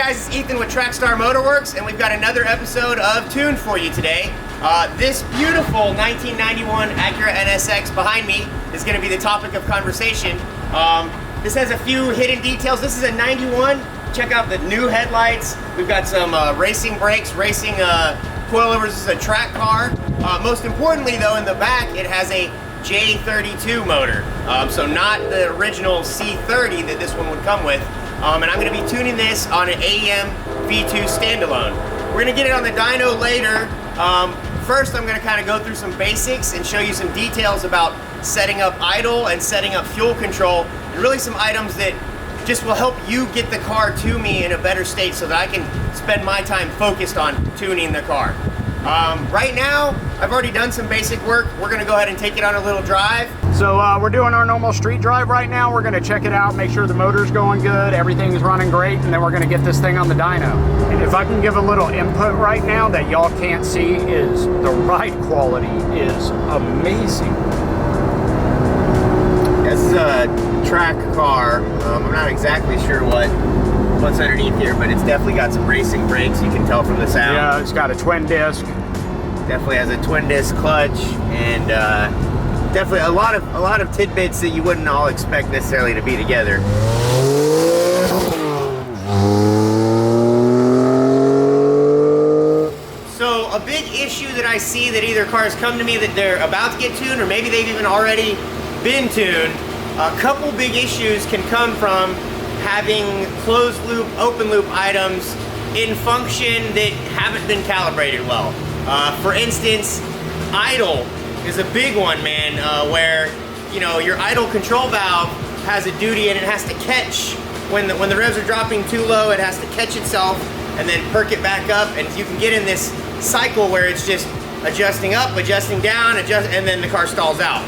guys, it's Ethan with Trackstar Motorworks, and we've got another episode of Tune for you today. This beautiful 1991 Acura NSX behind me is going to be the topic of conversation. This has a few hidden details. This is a 91. Check out the new headlights. We've got some racing brakes, racing coilovers. This is a track car. Most importantly, though, in the back, it has a J32 motor. So not the original C30 that this one would come with. And I'm going to be tuning this on an AEM V2 standalone. We're going to get it on the dyno later. First, I'm going to kind of go through some basics and show you some details about setting up idle and setting up fuel control, and really some items that just will help you get the car to me in a better state so that I can spend my time focused on tuning the car. Right now, I've already done some basic work. We're going to go ahead and take it on a little drive. So we're doing our normal street drive right now. We're going to check it out, make sure the motor's going good, everything's running great, and then we're going to get this thing on the dyno. And if I can give a little input right now that y'all can't see, is the ride quality is amazing. This is a track car. I'm not exactly sure what's underneath here, but it's definitely got some racing brakes. You can tell from the sound. Yeah, it's got a twin disc. Definitely has a twin disc clutch, and definitely a lot of tidbits that you wouldn't all expect necessarily to be together. So a big issue that I see that either cars come to me that they're about to get tuned, or maybe they've even already been tuned. A couple big issues can come from having closed loop, open loop items in function that haven't been calibrated well. For instance, idle is a big one, man, where your idle control valve has a duty and it has to catch when the revs are dropping too low. It has to catch itself and then perk it back up, and you can get in this cycle where it's just adjusting up, adjusting down, and then the car stalls out.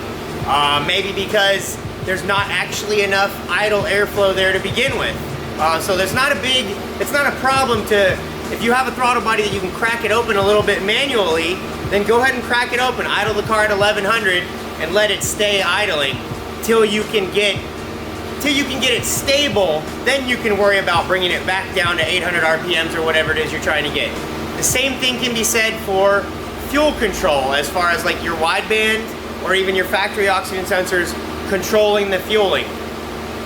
Maybe because there's not actually enough idle airflow there to begin with. So it's not a problem if you have a throttle body that you can crack it open a little bit manually, then go ahead and crack it open, idle the car at 1100 and let it stay idling till you can get it stable. Then you can worry about bringing it back down to 800 RPMs or whatever it is you're trying to get. The same thing can be said for fuel control, as far as like your wideband or even your factory oxygen sensors controlling the fueling.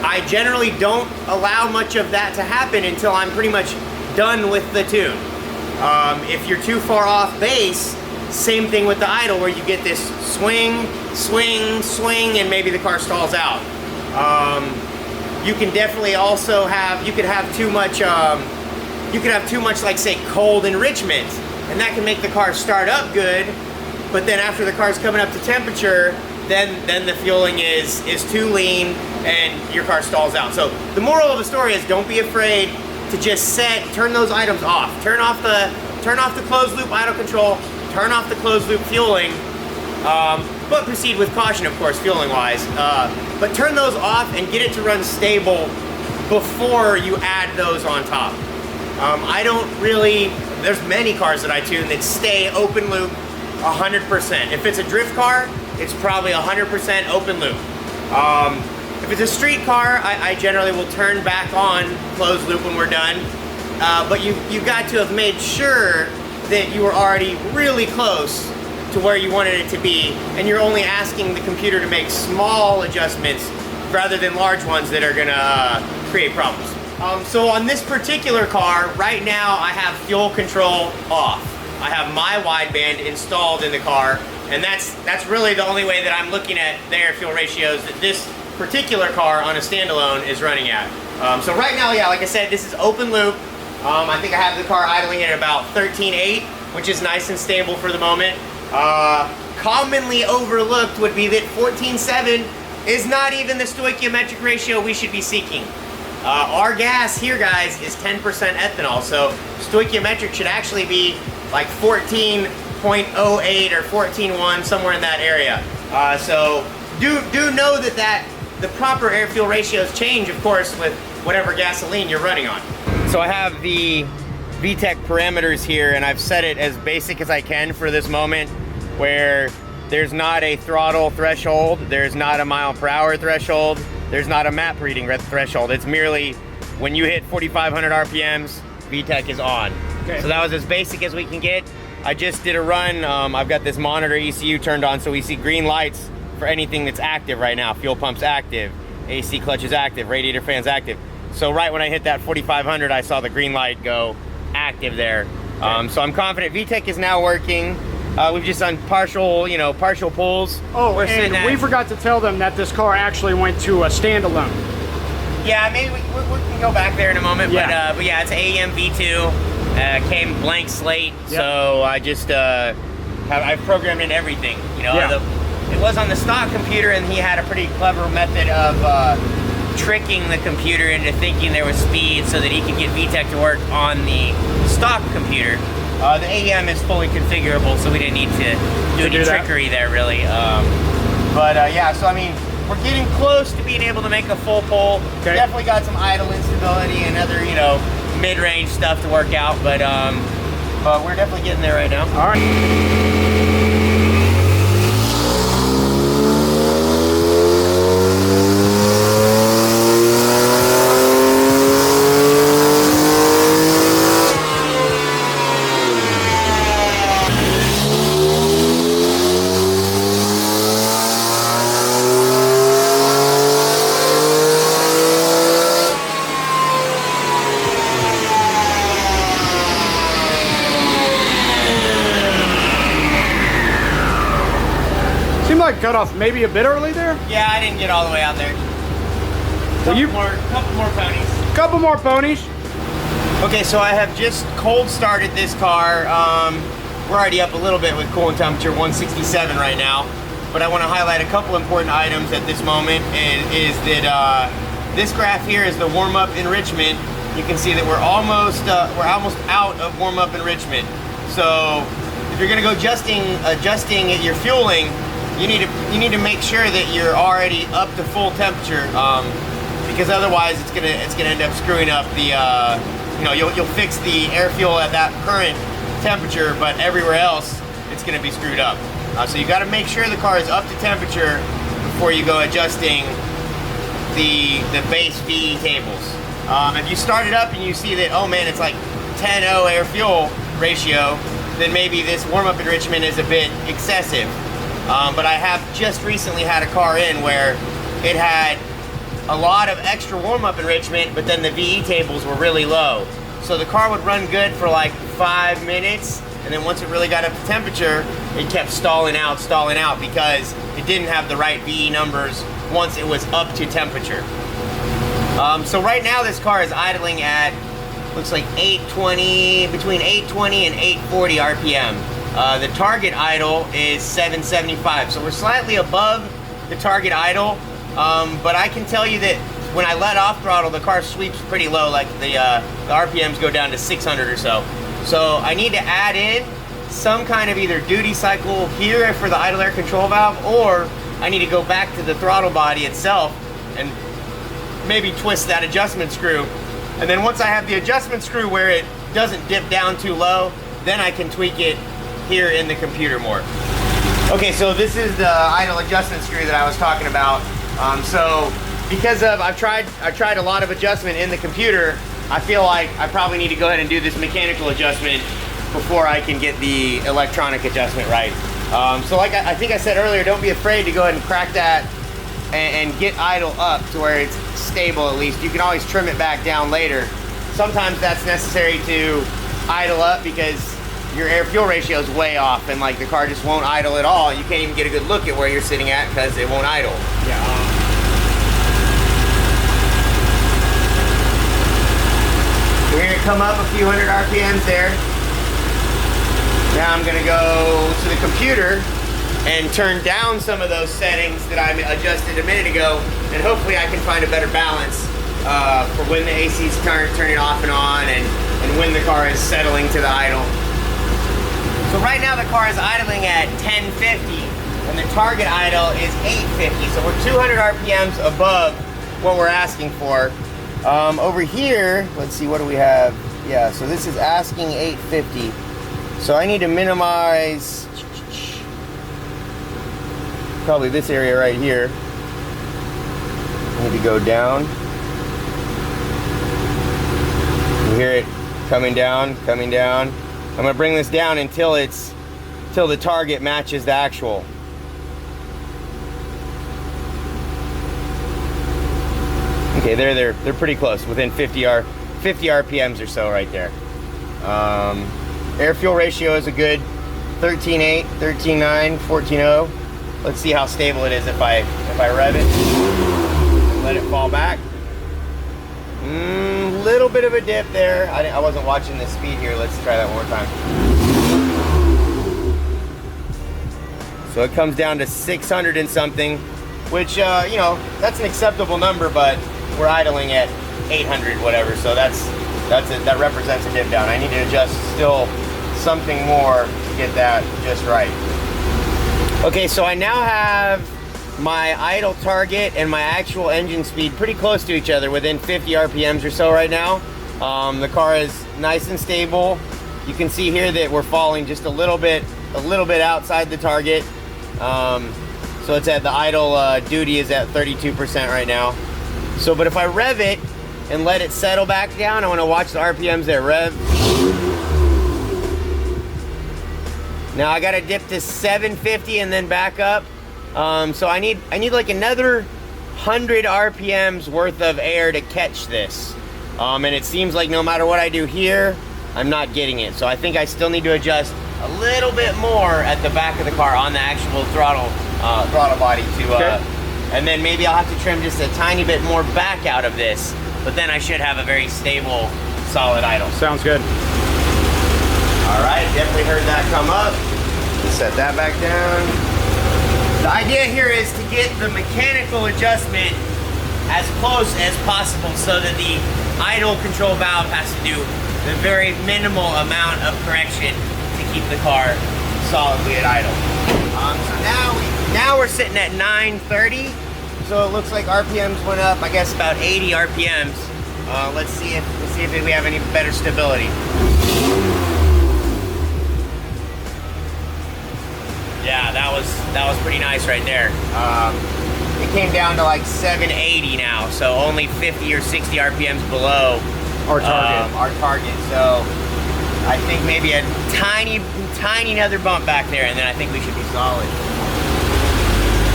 I generally don't allow much of that to happen until I'm pretty much done with the tune. If you're too far off base, same thing with the idle, where you get this swing, swing, swing, and maybe the car stalls out. You can definitely also you could have too much like, say, cold enrichment, and that can make the car start up good, but then after the car's coming up to temperature, then the fueling is too lean and your car stalls out. So the moral of the story is, don't be afraid to just turn those items off. Turn off the closed loop idle control, turn off the closed loop fueling, but proceed with caution, of course, fueling wise. But turn those off and get it to run stable before you add those on top. There's many cars that I tune that stay open loop 100%. If it's a drift car, it's probably 100% open loop. If it's a street car, I generally will turn back on closed loop when we're done. But you got to have made sure that you were already really close to where you wanted it to be, and you're only asking the computer to make small adjustments rather than large ones that are gonna create problems. So on this particular car, right now I have fuel control off. I have my wideband installed in the car, and that's really the only way that I'm looking at the air fuel ratios that this particular car on a standalone is running at. So right now, yeah, like I said, this is open loop. I think I have the car idling at about 13.8, which is nice and stable for the moment. Commonly overlooked would be that 14.7 is not even the stoichiometric ratio we should be seeking. Our gas here, guys, is 10% ethanol, so stoichiometric should actually be like 14.08 or 14.1, somewhere in that area. So do know that the proper air fuel ratios change, of course, with whatever gasoline you're running on. So I have the VTEC parameters here, and I've set it as basic as I can for this moment, where there's not a throttle threshold, there's not a mile per hour threshold, there's not a map reading threshold. It's merely when you hit 4,500 RPMs, VTEC is on. Okay. So that was as basic as we can get. I just did a run. I've got this monitor ECU turned on, so we see green lights for anything that's active right now. Fuel pump's active, AC clutch is active, radiator fan's active. So right when I hit that 4,500, I saw the green light go active there. So I'm confident VTEC is now working. We've just done partial pulls. Oh, and we forgot to tell them that this car actually went to a standalone. Yeah, maybe we can go back there in a moment. Yeah. But yeah, it's AEM V2. Came blank slate, yep. So I just I've programmed in everything. You know, yeah. It was on the stock computer, and he had a pretty clever method of tricking the computer into thinking there was speed so that he could get VTEC to work on the stock computer. The AEM is fully configurable, so we didn't need to do any trickery there, really. Yeah, so I mean, we're getting close to being able to make a full pull. Okay. Definitely got some idle instability and other, mid-range stuff to work out, but we're definitely getting there right now. All right. Cut off maybe a bit early there? Yeah, I didn't get all the way out there. Couple more ponies. Couple more ponies. Okay, so I have just cold started this car. We're already up a little bit with coolant temperature, 167 right now. But I want to highlight a couple important items at this moment. Is that this graph here is the warm-up enrichment. You can see that we're almost out of warm-up enrichment. So if you're going to go adjusting your fueling, you need to make sure that you're already up to full temperature, because otherwise it's gonna end up screwing up the you'll fix the air fuel at that current temperature, but everywhere else it's gonna be screwed up. So you got to make sure the car is up to temperature before you go adjusting the base VE tables. If you start it up and you see that, oh man, it's like 10-0 air fuel ratio, then maybe this warm-up enrichment is a bit excessive. But I have just recently had a car in where it had a lot of extra warm-up enrichment, but then the VE tables were really low. So the car would run good for like 5 minutes, and then once it really got up to temperature, it kept stalling out because it didn't have the right VE numbers once it was up to temperature. So right now this car is idling at, looks like between 820 and 840 RPM. The target idle is 775, so we're slightly above the target idle, but I can tell you that when I let off throttle, the car sweeps pretty low, like the RPMs go down to 600 or so. So I need to add in some kind of either duty cycle here for the idle air control valve, or I need to go back to the throttle body itself and maybe twist that adjustment screw. And then once I have the adjustment screw where it doesn't dip down too low, then I can tweak it here in the computer more. Okay, so this is the idle adjustment screw that I was talking about. So because I've tried a lot of adjustment in the computer, I feel like I probably need to go ahead and do this mechanical adjustment before I can get the electronic adjustment right. So like I think I said earlier, don't be afraid to go ahead and crack that and get idle up to where it's stable at least. You can always trim it back down later. Sometimes that's necessary to idle up because your air fuel ratio is way off and like the car just won't idle at all. You can't even get a good look at where you're sitting at because it won't idle. Yeah. So we're gonna come up a few hundred RPMs there. Now I'm gonna go to the computer and turn down some of those settings that I adjusted a minute ago, and hopefully I can find a better balance for when the AC is turning off and on, and when the car is settling to the idle. So right now the car is idling at 1050, and the target idle is 850. So we're 200 RPMs above what we're asking for. Over here, let's see, what do we have? Yeah, so this is asking 850. So I need to minimize probably this area right here. I need to go down. You hear it Coming down, coming down. I'm gonna bring this down until the target matches the actual. Okay, they're pretty close, within 50 RPMs or so right there. Air fuel ratio is a good 13.8, 13.9, 14.0. Let's see how stable it is if I rev it. Let it fall back. Little bit of a dip there. I wasn't watching the speed here. Let's try that one more time. So it comes down to 600 and something, which you know, that's an acceptable number, but we're idling at 800 whatever, so that represents a dip down. I need to adjust still something more to get that just right. Okay, so I now have my idle target and my actual engine speed pretty close to each other, within 50 RPMs or so right now. The car is nice and stable. You can see here that we're falling just a little bit outside the target. So it's at the idle duty is at 32% right now. So, but if I rev it and let it settle back down, I want to watch the RPMs there. Rev. Now I got to dip to 750 and then back up. So I need like another 100 RPMs worth of air to catch this. And it seems like no matter what I do here, I'm not getting it. So I think I still need to adjust a little bit more at the back of the car on the actual throttle body to, okay. And then maybe I'll have to trim just a tiny bit more back out of this, but then I should have a very stable, solid idle. Sounds good. All right, definitely heard that come up. Set that back down. The idea here is to get the mechanical adjustment as close as possible so that the idle control valve has to do the very minimal amount of correction to keep the car solidly at idle. So now we're sitting at 930. So it looks like RPMs went up, I guess about 80 RPMs. Let's see if we have any better stability. Yeah, that was pretty nice right there. It came down to like 780 now, so only 50 or 60 RPMs below Our target. So I think maybe a tiny another bump back there, and then I think we should be solid.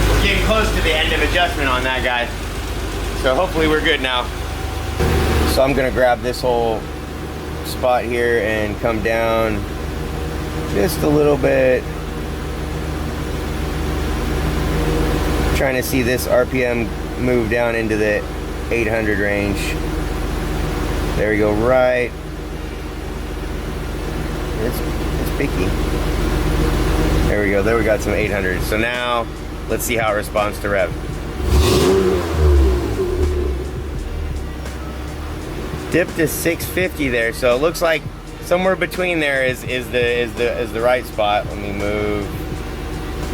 We're getting close to the end of adjustment on that, guys. So hopefully we're good now. So I'm gonna grab this whole spot here and come down just a little bit. Trying to see this RPM move down into the 800 range. There we go, right. It's picky. There we go, there we got some 800. So now, let's see how it responds to rev. Dipped to 650 there, so it looks like somewhere between there is the right spot. Let me move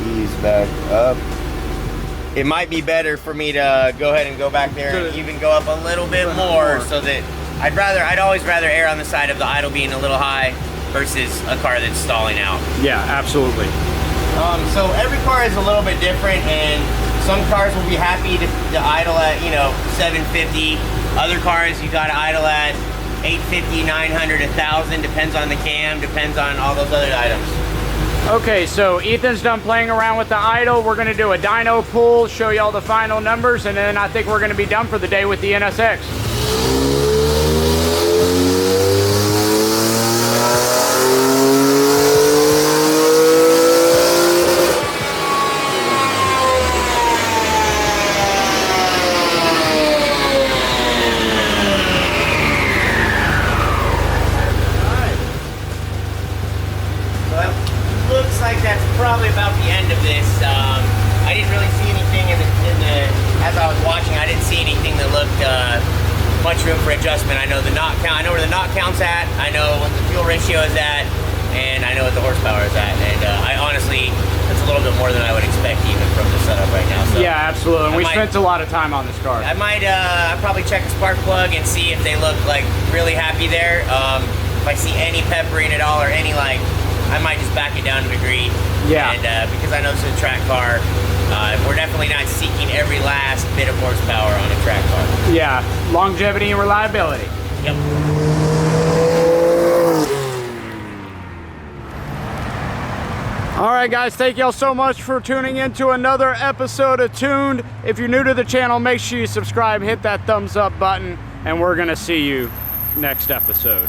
these back up. It might be better for me to go ahead and go back there and even go up a little bit more, so that I'd always rather err on the side of the idle being a little high versus a car that's stalling out. Yeah, absolutely. So every car is a little bit different, and some cars will be happy to idle at 750. Other cars you got to idle at 850, 900, 1,000. Depends on the cam, depends on all those other items. Okay, so Ethan's done playing around with the idle. We're gonna do a dyno pull, show you all the final numbers, and then I think we're gonna be done for the day with the NSX. Probably about the end of this. I didn't really see anything as I was watching. I didn't see anything that looked much room for adjustment. I know the knot count. I know where the knot count's at. I know what the fuel ratio is at, and I know what the horsepower is at. And I honestly, that's a little bit more than I would expect even from the setup right now. So yeah, absolutely. And we spent a lot of time on this car. I might probably check the spark plug and see if they look like really happy there. If I see any peppering at all or any I might just back it down to the degree. Yeah. And because I know this is a track car, we're definitely not seeking every last bit of horsepower on a track car. Yeah, longevity and reliability. Yep. All right, guys, thank y'all so much for tuning in to another episode of Tuned. If you're new to the channel, make sure you subscribe, hit that thumbs up button, and we're gonna see you next episode.